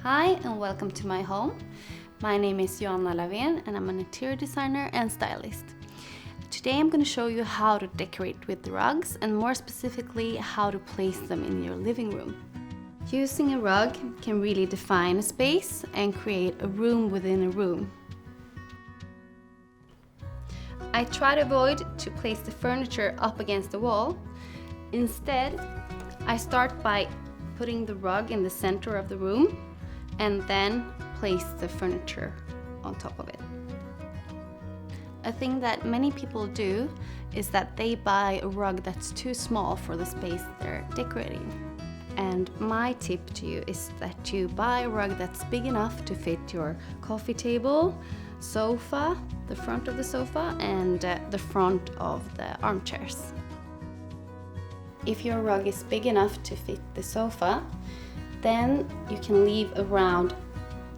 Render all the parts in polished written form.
Hi and welcome to my home. My name is Joanna Lavén and I'm an interior designer and stylist. Today I'm going to show you how to decorate with the rugs and more specifically how to place them in your living room. Using a rug can really define a space and create a room within a room. I try to avoid to place the furniture up against the wall. Instead, I start by putting the rug in the center of the room and then place the furniture on top of it. A thing that many people do is that they buy a rug that's too small for the space they're decorating. And my tip to you is that you buy a rug that's big enough to fit your coffee table, sofa, the front of the sofa, and the front of the armchairs. If your rug is big enough to fit the sofa, then you can leave around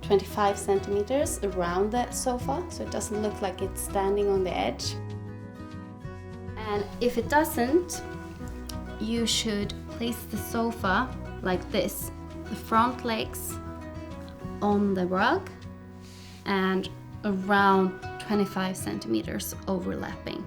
25 centimeters around the sofa so it doesn't look like it's standing on the edge. And if it doesn't, you should place the sofa like this, the front legs on the rug and around 25 centimeters overlapping.